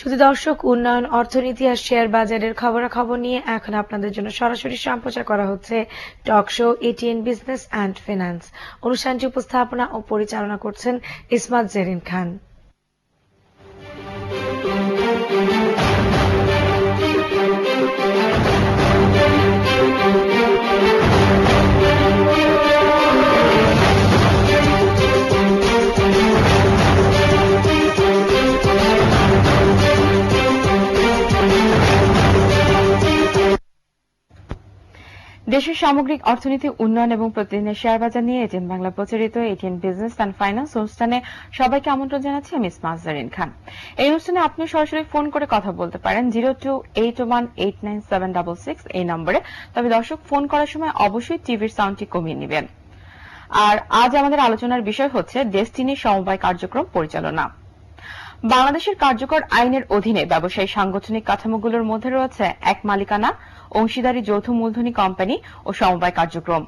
শুধু দর্শক, উন্নয়ন, অর্থনীতি আর শেয়ার বাজারের খবরাখবর নিয়ে এখন আপনাদের জন্য সরাসরি সম্প্রচার করা হচ্ছে talk show ATN business and finance. অনুষ্ঠানটি উপস্থাপনা ও পরিচালনা করছেন ইসমাত জেরিন খান। দেশের সামগ্রিক অর্থনীতি উন্নয়ন এবং প্রতিদিনের শেয়ার বাজার নিয়ে এটিএন বাংলা প্রচারিত এটিএন বিজনেস অ্যান্ড ফাইন্যান্স অনুষ্ঠানে সবাইকে আমন্ত্রণ জানাচ্ছি আমি ইসমাত জারিন খান। এই অনুষ্ঠানে আপনি সরাসরি ফোন করে কথা বলতে পারেন 0281897666 এই নম্বরে। তবে দর্শক, ফোন করার সময় অবশ্যই টিভির সাউন্ডটি কমিয়ে নেবেন। আর আজ আমাদের আলোচনার বিষয় হচ্ছে ডেস্টিনি সমবায় কার্যক্রম পরিচালনা। বাংলাদেশের কার্যকর আইনের অধীনে ব্যবসায়ী সাংগঠনিক কাঠামোগুলোর মধ্যে রয়েছে এক মালিকানা, অংশীদারি, যৌথ মূলধনী কোম্পানি ও সমবায় কার্যক্রম।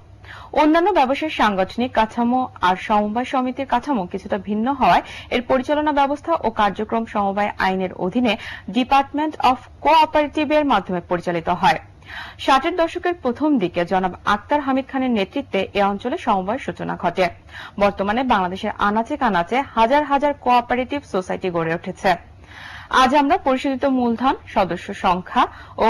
অন্যান্য ব্যবসায়ী সাংগঠনিক কাঠামো আর সমবায় সমিতির কাঠামো কিছুটা ভিন্ন হওয়ায় এর পরিচালনা ব্যবস্থা ও কার্যক্রম সমবায় আইনের অধীনে ডিপার্টমেন্ট অফ কোঅপারেটিভের মাধ্যমে পরিচালিত হয়। 60-এর দশকের প্রথম দিকে জনাব আক্তার হামিদ খানের নেতৃত্বে এ অঞ্চলে সমবায়ের সূচনা ঘটে। বর্তমানে বাংলাদেশের আনাচে কানাচে হাজার হাজার কোঅপারেটিভ সোসাইটি গড়ে উঠেছে। আজ আমরা পরিশোধিত মূলধন, সদস্য সংখ্যা ও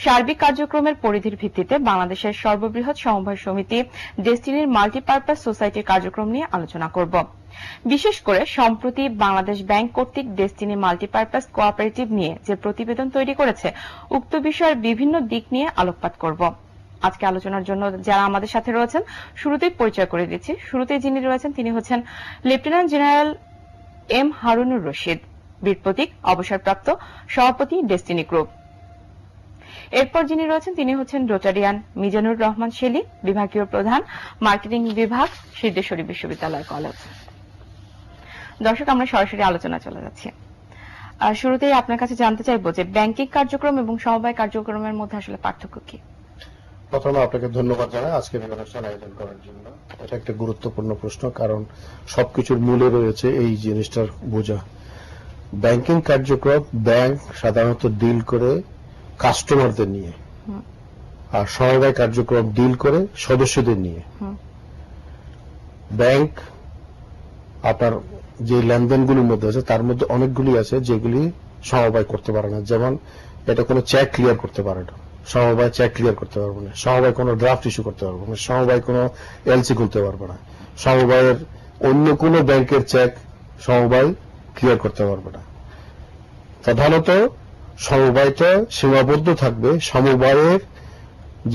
সার্বিক কার্যক্রমের পরিধির ভিত্তিতে বাংলাদেশের সর্ববৃহৎ সমবায় সমিতি ডেস্টিনির মাল্টিপারপাস সোসাইটির কার্যক্রম নিয়ে আলোচনা করব। বিশেষ করে সম্প্রতি বাংলাদেশ ব্যাংক কর্তৃক ডেস্টিনি মাল্টিপারপাস কোঅপারেটিভ নিয়ে যে প্রতিবেদন তৈরি করেছে, উক্ত বিষয়ের বিভিন্ন দিক নিয়ে আলোকপাত করব। আজকে আলোচনার জন্য যারা আমাদের সাথে রয়েছেন, শুরুতেই পরিচয় করে দিচ্ছি। শুরুতেই যিনি রয়েছেন তিনি হচ্ছেন lieutenant general M Harunur Rashid, বীর প্রতীক, অবসরপ্রাপ্ত সভাপতি, ডেস্টিনি গ্রুপ। এরপর যিনি রয়েছেন তিনি হচ্ছেন রোটারিয়ান মিজানুর রহমান শেলি, বিভাগীয় প্রধান, মার্কেটিং বিভাগ, সিদ্ধেশ্বরী বিশ্ববিদ্যালয় কলেজ। দর্শক, আমরা সরাসরি আলোচনা চলে যাচ্ছি। শুরুতেই আপনার কাছে জানতে চাইবো যে ব্যাংকিং কার্যক্রম এবং সমবায় কার্যক্রমের মধ্যে আসলে পার্থক্য কি? প্রথমে আপনাকে ধন্যবাদ জানাই আজকের অনুষ্ঠান আয়োজন করার জন্য। এটা একটা গুরুত্বপূর্ণ প্রশ্ন, কারণ সবকিছুর মূলে রয়েছে এই জিনিসটার বোঝা। ব্যাংকিং কার্যক্রম, ব্যাংক সাধারণত ডিল করে কাস্টমারদের নিয়ে, আর সমবায় কার্যক্রম ডিল করে সদস্যদের নিয়ে। ব্যাংক আপনার যে লেনদেনগুলির মধ্যে আছে তার মধ্যে অনেকগুলি আছে যেগুলি সমবায় করতে পারে না। যেমন এটা কোনো চেক ক্লিয়ার করতে পারে না, সমবায় চেক ক্লিয়ার করতে পারবে না, সমবায় কোনো ড্রাফট ইস্যু করতে পারবে না, সমবায় কোনো এলসি খুলতে পারবে না, সমবায়ের অন্য কোনো ব্যাংকের চেক সমবায় ক্লিয়ার করতে পারবে না। প্রধানত সমবায়টা সীমাবদ্ধ থাকবে সমবায়ের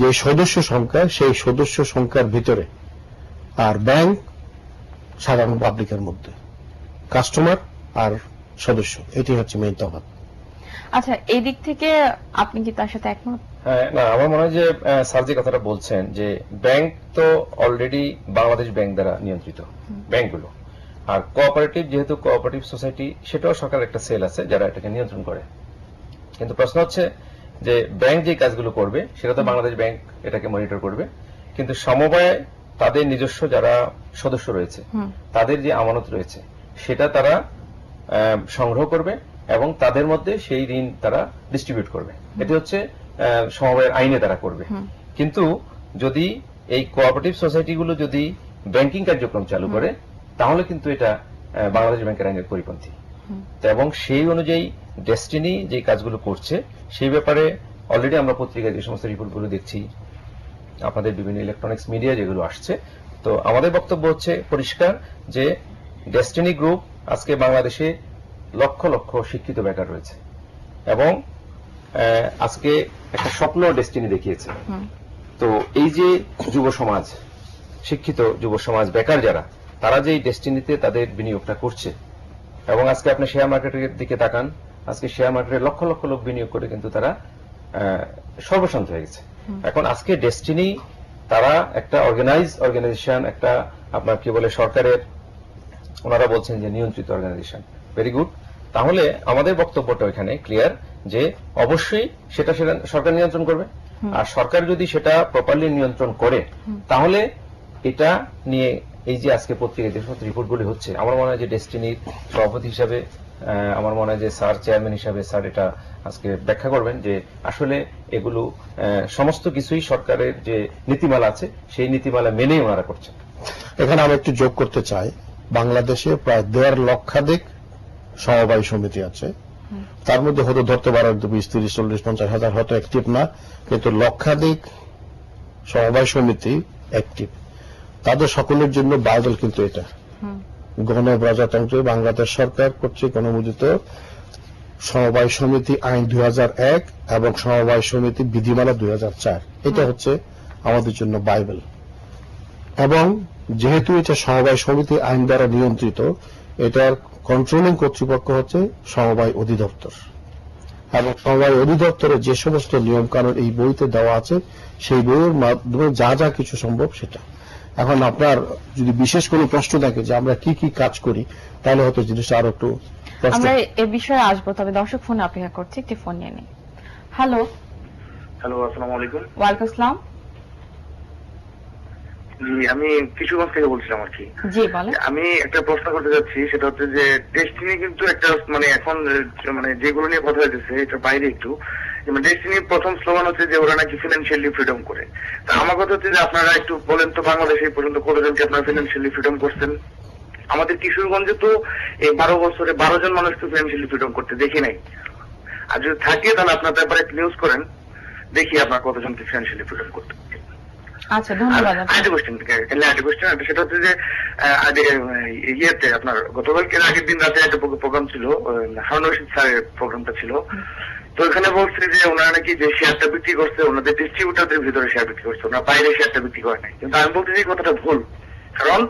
যে সদস্য সংখ্যা, সেই সদস্য সংখ্যার ভিতরে, আর ব্যাংক সাধারণ পাবলিকের মধ্যে, কাস্টমার আর সদস্য, এটি হচ্ছে মেইন তফাৎ। আচ্ছা, এই দিক থেকে আপনি কি তার সাথে একমত? না, আমার মনে হয় যে স্যার যে কথাটা বলছেন যে ব্যাংক তো অলরেডি বাংলাদেশ ব্যাংক দ্বারা নিয়ন্ত্রিত ব্যাংকগুলো, আর কোঅপারেটিভ যেহেতু কোঅপারেটিভ সোসাইটি, সেটাও সরকারের একটা সেল আছে যারা এটাকে নিয়ন্ত্রণ করে। কিন্তু প্রশ্ন হচ্ছে যে ব্যাংক যে কাজগুলো করবে সেটা তো বাংলাদেশ ব্যাংক এটাকে মনিটর করবে, কিন্তু সমবায় তাদের নিজস্ব যারা সদস্য রয়েছে তাদের যে আমানত রয়েছে সেটা তারা সংগ্রহ করবে এবং তাদের মধ্যে সেই ঋণ তারা ডিস্ট্রিবিউট করবে। এটি হচ্ছে সমবায়ের আইনে তারা করবে। কিন্তু যদি এই কোঅপারেটিভ সোসাইটিগুলো যদি ব্যাংকিং কার্যক্রম চালু করে তাহলে কিন্তু এটা বাংলাদেশ ব্যাংকের আইনের পরিপন্থী। এবং সেই অনুযায়ী ডেস্টিনি যে কাজগুলো করছে সেই ব্যাপারে অলরেডি আমরা পত্রিকায় যে সমস্ত রিপোর্টগুলো দেখছি, আপনাদের বিভিন্ন ইলেকট্রনিক্স মিডিয়া যেগুলো আসছে, তো আমাদের বক্তব্য হচ্ছে পরিষ্কার যে ডেস্টিনি গ্রুপ আজকে বাংলাদেশে লক্ষ লক্ষ শিক্ষিত বেকার রয়েছে এবং আজকে একটা স্বপ্ন ডেস্টিনি দেখিয়েছে। তো এই যে যুব সমাজ, শিক্ষিত যুব সমাজ, বেকার যারা, তারা যে ডেস্টিনিতে তাদের বিনিয়োগটা করছে, এবং আজকে আপনি শেয়ার মার্কেটের দিকে তাকান, আজকে শেয়ার মার্কেটে লক্ষ লক্ষ লোক বিনিয়োগ করে কিন্তু তারা সর্বশান্ত হয়ে গেছে। এখন আজকে ডেস্টিনি তারা একটা অর্গানাইজেশন, একটা আপনার কি বলে সরকারের, ওনারা বলছেন যে নিয়ন্ত্রিত অর্গানাইজেশন, ভেরি গুড। তাহলে আমাদের বক্তব্যটা এখানে ক্লিয়ার যে অবশ্যই সেটা সরকার নিয়ন্ত্রণ করবে, আর সরকার যদি সেটা প্রপারলি নিয়ন্ত্রণ করে তাহলে এটা নিয়ে এই যে আজকে পত্রিকায় যে সমস্ত রিপোর্টগুলি হচ্ছে, আমার মনে হয় যে ডেস্টিনির সভাপতি হিসাবে আমার মনে হয় যে স্যার চেয়ারম্যান হিসাবে স্যার এটা আজকে ব্যাখ্যা করবেন যে আসলে এগুলো সমস্ত কিছুই সরকারের যে নীতিমালা আছে সেই নীতিমালা মেনেই ওনারা করছেন। এখানে আমি একটু যোগ করতে চাই, বাংলাদেশে প্রায় 1.5 লক্ষাধিক সমবায় সমিতি আছে। তার মধ্যে হয়তো ধরতে পারেন 20, 30, 40, 50 হাজার হয়তো অ্যাক্টিভ না, কিন্তু লক্ষাধিক সমবায় সমিতি অ্যাক্টিভ। তাদের সকলের জন্য বাইবেল কিন্তু এটা গণপ্রজাতন্ত্রে বাংলাদেশ সরকার কর্তৃক অনুমোদিত সমবায় সমিতি আইন 2001 এবং সমবায় সমিতি বিধিমালা 2004। এটা হচ্ছে আমাদের জন্য বাইবেল। এবং যেহেতু এটা সমবায় সমিতি আইন দ্বারা নিয়ন্ত্রিত, এটার কন্ট্রোলিং কর্তৃপক্ষ হচ্ছে সমবায় অধিদপ্তর, এবং সমবায় অধিদপ্তরের যে সমস্ত নিয়ম কানুন এই বইতে দেওয়া আছে সেই বইয়ের মাধ্যমে যা যা কিছু সম্ভব সেটা। এখন আপনার যদি বিশেষ কোনো প্রশ্ন থাকে যে আমরা কি কি কাজ করি, তাহলে হয়তো জিনিসটা আরো একটু আমরা এ বিষয়ে আসবো, তবে দর্শক ফোন অপেক্ষা করছি, একটি ফোন নিয়ে নিই। হ্যালো। হ্যালো, আসসালামু আলাইকুম। ওয়ালাইকুম আসসালাম। জি, আমি কিশোরগঞ্জ থেকে বলছিলাম আর কি। জি বলেন। আমি একটা প্রশ্ন করতে যাচ্ছি, সেটা হচ্ছে যে ডেস্টিনি কিন্তু একটা মানে এখন মানে যেগুলো নিয়ে কথা হয়েছে এটা বাইরে একটু, ডেস্টিনির প্রথম স্লোগান হচ্ছে যে ওরা নাকি ফিনান্সিয়ালি ফ্রিডম করে। তা আমার কথা হচ্ছে যে আপনারা একটু বলেন তো বাংলাদেশে এই পর্যন্ত কতজনকে আপনারা ফিনান্সিয়ালি ফ্রিডম করছেন? আমাদের কিশোরগঞ্জে তো এই 12 বছরে 12 জন মানুষকে ফিনান্সিয়ালি ফ্রিডম করতে দেখি নাই। আর যদি থাকে তাহলে আপনার ব্যাপারে নিউজ করেন, দেখি আপনার কতজনকে ফিনান্সিয়ালি ফ্রিডম করতে। আচ্ছা, ধন্যবাদ। আরেকটা কোশ্চেন, সেটা হচ্ছে যে ইয়েতে আপনার গতকালকে আগের দিন রাতে একটা প্রোগ্রাম ছিল, হারুন রশিদ স্যারের প্রোগ্রামটা ছিল। তো এখানে বলছে যে ওনারা নাকি যে শেয়ারটা বিক্রি করছে ওনাদের ডিস্ট্রিবিউটারদের ভিতরে শেয়ার বিক্রি করছে, ওনারা বাইরে শেয়ারটা বিক্রি করে নাই। কিন্তু আমি বলতে চাই কথাটা ভুল, কারণ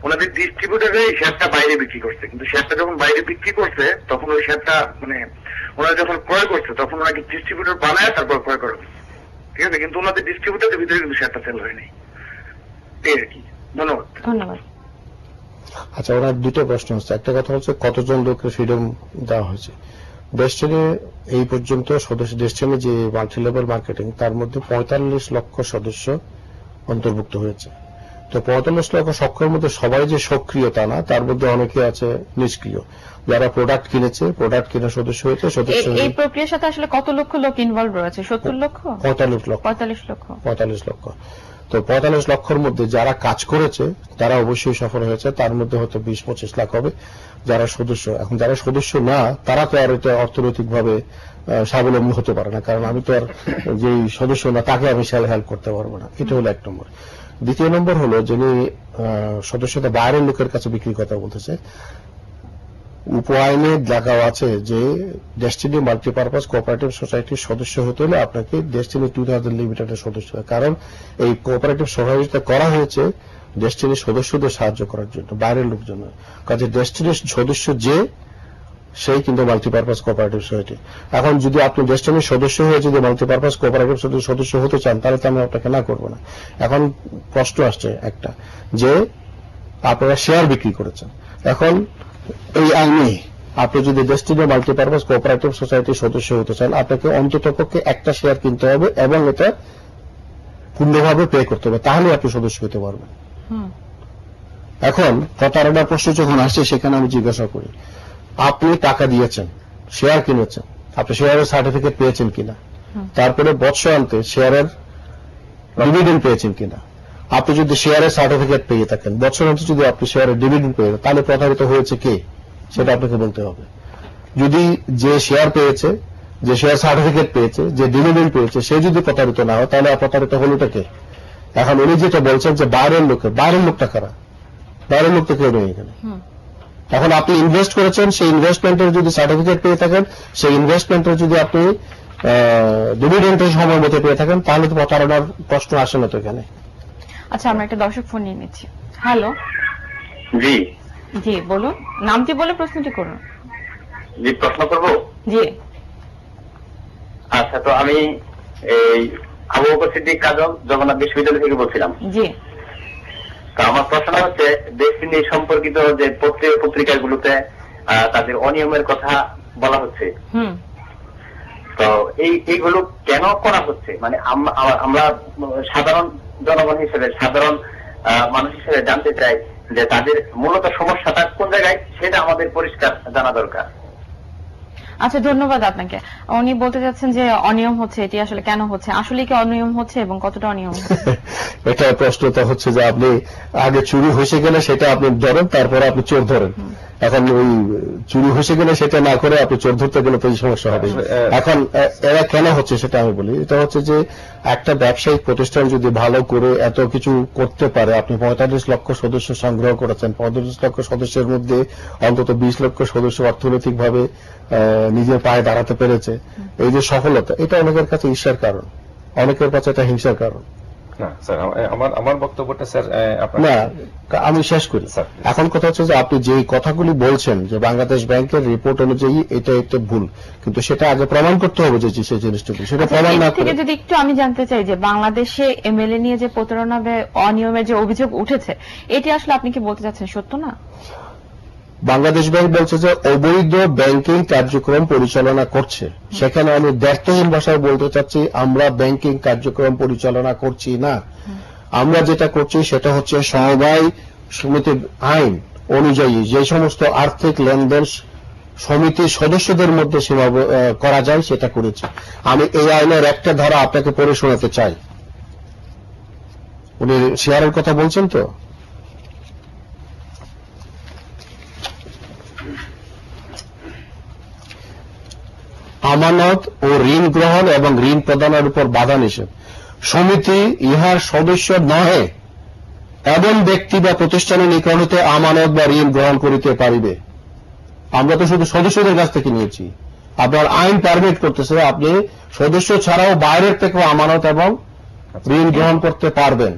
ওনাদের ডিস্ট্রিবিউটারে শেয়ারটা বাইরে বিক্রি করছে, কিন্তু শেয়ারটা যখন বাইরে বিক্রি করছে তখন ওই শেয়ারটা মানে ওনারা যখন ক্রয় করছে তখন ওনাকে ডিস্ট্রিবিউটার বানায় তারপর ক্রয় করা হয়েছে, ঠিক আছে? কিন্তু ওনাদের ডিস্ট্রিবিউটারের ভিতরে কিন্তু শেয়ারটা সেল হয়নি। এই আর কি। ধন্যবাদ। ধন্যবাদ। আচ্ছা, ওনার দুটো প্রশ্ন হচ্ছে। একটা কথা হচ্ছে কতজন লোকের ফ্রিডম দেওয়া হয়েছে। ডেস্টিনি এই পর্যন্ত সদস্য, ডেস্টিনি যে মাল্টি লেভেল মার্কেটিং, তার মধ্যে 45 লক্ষ সদস্য অন্তর্ভুক্ত হয়েছে। তো 45 লক্ষ সক্রিয়ের মধ্যে সবাই যে সক্রিয় তা না, তার মধ্যে অনেকে আছে নিষ্ক্রিয়, যারা প্রোডাক্ট কিনেছে, প্রোডাক্ট কিনে সদস্য হয়েছে। সদস্য এই প্রক্রিয়ার সাথে আসলে কত লক্ষ লোক ইনভলভ রয়েছে? 70 লক্ষ? 45 লক্ষ। 45 লক্ষ। 45 লক্ষ। তো 45 লক্ষের মধ্যে যারা কাজ করেছে তারা অবশ্যই সফল হয়েছে, তার মধ্যে হয়তো 20-25 লাখ হবে যারা সদস্য। এখন যারা সদস্য না, তারা তো আর এটা অর্থনৈতিকভাবে স্বাবলম্বী হতে পারে না, কারণ আমি তো আর যে সদস্য না তাকে আমি হেল্প করতে পারবো না। এটা হলো 1 নম্বর। দ্বিতীয় নম্বর হলো, যিনি সদস্যতা বাইরের লোকের কাছে বিক্রির কথা বলতেছে, উপ আইনে দেখাও আছে যে ডেস্টিনি মাল্টিপারপাস কোঅপারেটিভ সোসাইটির সদস্য হতে হলে আপনাকে ডেস্টিনি 2000 লিমিটেডের সদস্য হয়। কারণ এই কোঅপারেটিভ সোসাইটিটা করা হয়েছে ডেস্টিনির সদস্যদের সাহায্য করার জন্য, বাইরের লোকজন নয়। কাজে ডেস্টিনির সদস্য যে সেই কিন্তু মাল্টিপারপাস কোঅপারেটিভ সোসাইটি। এখন যদি আপনি ডেস্টিনির সদস্য হয়ে যদি মাল্টিপারপাস কোঅপারেটিভ সোসাইটির সদস্য হতে চান, তাহলে তো আমি আপনাকে না করবো না। এখন প্রশ্ন আসছে একটা, যে আপনারা শেয়ার বিক্রি করেছেন। এখন এই আইনে আপনি যদি ডেস্টিনি মাল্টিপারপাস কোঅপারেটিভ সোসাইটির সদস্য হতে চান, আপনাকে অন্ততপক্ষে একটা শেয়ার কিনতে হবে এবং এটা পূর্ণভাবে পে করতে হবে, তাহলে আপনি সদস্য হতে পারবেন। এখন প্রতারণার প্রশ্ন যখন আসছে, সেখানে আমি জিজ্ঞাসা করি, আপনি টাকা দিয়েছেন, শেয়ার কিনেছেন, আপনি শেয়ারের সার্টিফিকেট পেয়েছেন কিনা, তারপরে বৎসরান্তে শেয়ারের ডিভিডেন্ড পেয়েছেন কিনা। আপনি যদি শেয়ারের সার্টিফিকেট পেয়ে থাকেন, বছরান্তে যদি আপনি শেয়ারের ডিভিডেন্ড পেয়ে থাকেন, তাহলে প্রতারিত হয়েছে কে সেটা আপনাকে বলতে হবে। যদি যে শেয়ার পেয়েছে, যে শেয়ার সার্টিফিকেট পেয়েছে, যে ডিভিডেন্ড পেয়েছে, সে যদি প্রতারিত না হয়, তাহলে প্রতারিত হলোটা কে? এখন উনি যেটা বলছেন যে বাইরের লোকটা কারা? বাইরের লোক তো কেউ নেই এখানে। এখন আপনি ইনভেস্ট করেছেন, সেই ইনভেস্টমেন্টের যদি সার্টিফিকেট পেয়ে থাকেন, সেই ইনভেস্টমেন্টের যদি আপনি ডিভিডেন্টের সময় মতো পেয়ে থাকেন, তাহলে তো প্রতারণার প্রশ্ন আসে না তো এখানে। আচ্ছা, আমরা একটা দর্শক ফোন নিয়ে নিচ্ছি। হ্যালো। জি জি বলুন, নামটি বলে প্রশ্নটি করুন। জি, প্রশ্ন করব। জি। আচ্ছা, তো আমি এই আবু বকর সিদ্দিক কাজল জগন্নাথ বিশ্ববিদ্যালয় থেকে বলছিলাম। জি। তো আমার প্রশ্ন হচ্ছে, ডেস্টিনি সম্পর্কিত যে পত্রিকাগুলোতে তাদের অনিয়মের কথা বলা হচ্ছে, তো এইগুলো কেন করা হচ্ছে? মানে আমরা সাধারণ জনগণ হিসেবে, সাধারণ মানুষ হিসেবে জানতে চাই যে তাদের মূলত সমস্যাটা কোন জায়গায়, সেটা আমাদের পরিষ্কার জানা দরকার। আচ্ছা, ধন্যবাদ আপনাকে। উনি বলতে চাচ্ছেন যে অনিয়ম হচ্ছে, এটি আসলে কেন হচ্ছে, আসলে কি অনিয়ম হচ্ছে এবং কতটা অনিয়ম হচ্ছে? এটা প্রশ্নটা হচ্ছে যে আপনি আগে চুরি হয়েছে গেলে সেটা আপনি ধরেন, তারপরে আপনি চোর ধরেন। এখন ওই চুরি হয়েছে গেলে সেটা না করে আপনি চোর ধরতে গেলে তো এই সমস্যা হবে। এখন এরা কেন হচ্ছে সেটা আমি বলি। এটা হচ্ছে যে একটা ব্যবসায়িক প্রতিষ্ঠান যদি ভালো করে এত কিছু করতে পারে, আপনি 45 লক্ষ সদস্য সংগ্রহ করেছেন, 45 লক্ষ সদস্যের মধ্যে অন্তত 20 লক্ষ সদস্য অর্থনৈতিকভাবে নিজের পায়ে দাঁড়াতে পেরেছে, এই যে সফলতা, এটা অনেকের কাছে ঈর্ষার কারণ, অনেকের কাছে এটা হিংসার কারণ। না স্যার, আমার বক্তব্যটা স্যার আপনার না, আমি শেষ করি। স্যার, এখন কথা হচ্ছে যে আপনি যে কথাগুলি বলছেন যে বাংলাদেশ ব্যাংকের রিপোর্ট অনুযায়ী এটা একটা ভুল, কিন্তু সেটা আগে প্রমাণ করতে হবে যে সেই জিনিসটা ভুল, সেটা প্রমাণ না এর থেকে করে। যদি একটু আমি জানতে চাই যে বাংলাদেশে এমএলএ নিয়ে যে প্রতারণা বা অনিয়মের যে অভিযোগ উঠেছে, এটি আসলে আপনি কি বলতে চাচ্ছেন সত্য না? বাংলাদেশ ব্যাংক বলছে যে অবৈধ ব্যাংকিং কার্যক্রম পরিচালনা করছে, সেখানে আমি ব্যর্থহীন ভাষায় বলতে চাচ্ছি আমরা ব্যাংকিং কার্যক্রম পরিচালনা করছি না। আমরা যেটা করছি সেটা হচ্ছে সমবায় সমিতি আইন অনুযায়ী যে সমস্ত আর্থিক লেনদেন সমিতির সদস্যদের মধ্যে করা যায় সেটা করেছি। আমি এই আইনের একটা ধারা আপনাকে পড়ে শোনাতে চাই। উনি শেয়ারের কথা বলছেন তো, আমানত ও ঋণ গ্রহণ এবং ঋণ প্রদানের উপর বাধা নিষেধ। সমিতি ইহার সদস্য নহে এমন ব্যক্তি বা প্রতিষ্ঠানের নিকট হইতে আমানত বা ঋণ গ্রহণ করিতে পারিবে। আমরা তো শুধু সদস্যদের কাছ থেকে নিয়েছি, আপনার আইন পারমিট করতেছে আপনি সদস্য ছাড়াও বাইরের থেকেও আমানত এবং ঋণ গ্রহণ করতে পারবেন।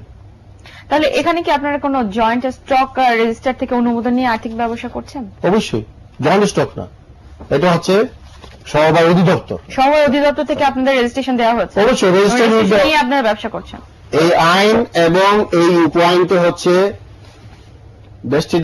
তাহলে এখানে কি আপনারা কোনো জয়েন্ট স্টক রেজিস্টার থেকে অনুমোদন নিয়ে আর্থিক ব্যবসা করছেন? অবশ্যই জয়েন্ট স্টক না, এটা হচ্ছে সমবায় অধিদপ্তর। সমবায় অধিদপ্তর থেকে আপনাদের রেজিস্ট্রেশন দেওয়া হচ্ছে, অবশ্যই রেজিস্ট্রেশন নিয়ে আপনারা ব্যবসা করছেন। এই আইন এবং এই উপ আইনটা হচ্ছে দেশটি